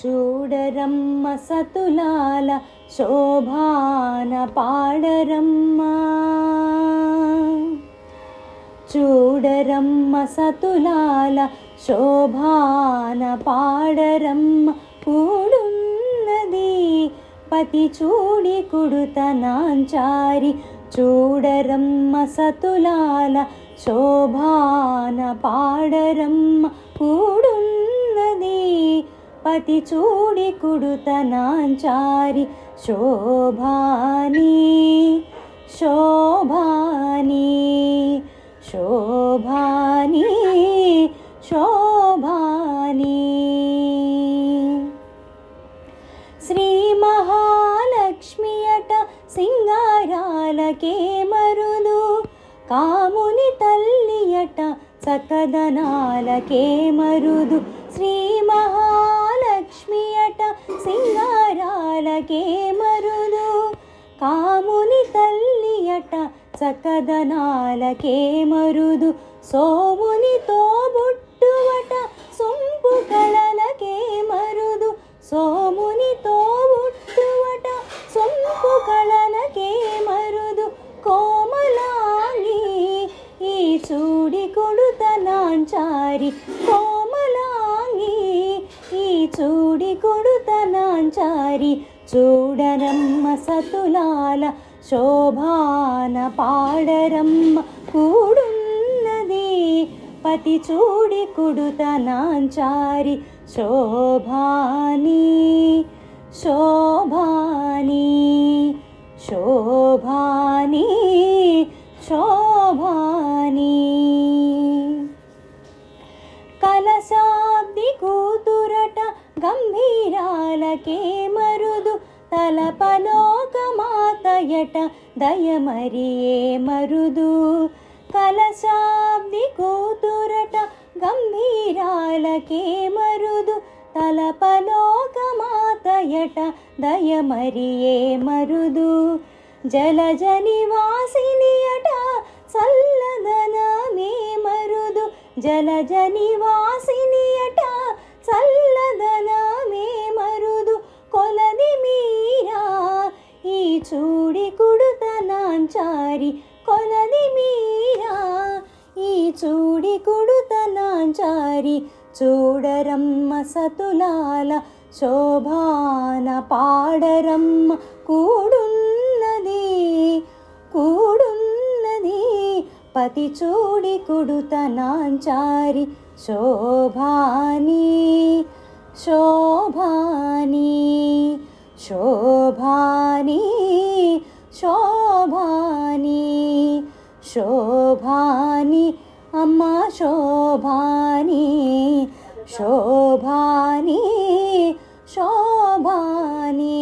చూడరమ్మ సతులాల శోభాన పాడరమ్మ, చూడరమ్మ సతులాల శోభాన పాడరమ్మ. కూడున్నది పతి చూడి కుడుతనాంచారి, చూడరమ్మ సతులాల శోభాన పాడరమ్మ. కూడున్నది పతి చూడి కుడుతనాంచారి, శోభాని శోభాని శోభాని శోభాని. శ్రీ మహాలక్ష్మి అట సింగారాలకే మరుదు, కాముని తల్లి అట చక్కదనాలకే మరుదు. శ్రీ మహాలక్ష్మి అట సింగారాలకే మరుదు, కాముని తల్లి అట చక్కదనాలకే మరుదు. సోముని తోబుట్టువట సొంపు కళలకే మరుదు, సోముని తోబుట్టువట సొంపు కళలకే మరుదు. కోమలాంగి ఈ చూడి కొడుతనాంచారి, కోమలాంగి ఈ చూడి కొడుతనాంచారి. చూడరమ్మ సతులాల శోభాన పాడరమ్మ. కూడున్నది పతి చూడి కుడుతనాంచారి, శోభాని శోభాని శోభాని శోభాని. కలశాబ్ది కూతురట గంభీరాలకే మరుదు, తలపలోకమాతయట దయమరియే మరుదు. కలశాబ్ది కూతురట గంభీరాలకే మరుదు, తలపలోకమాతయట దయమరియే మరుదు. జలజ నివాసిని అట చల్లదనమే మరుదు, జలజ నివాసిని అట చల్లదనమే మరుదు. కొలది మీరా ఈ చూడి కుడుతనాంచారి, కొలది మీరా ఈ చూడి కుడుతనాంచారి. చూడరమ్మ సతులాల శోభాన పాడరమ్మ. కూడున్నది కూడున్నది పతి చూడి కుడుతనాంచారి, శోభాని శోభాని శోభాని శోభాని శోభాని. అమ్మ శోభాని శోభాని శోభాని.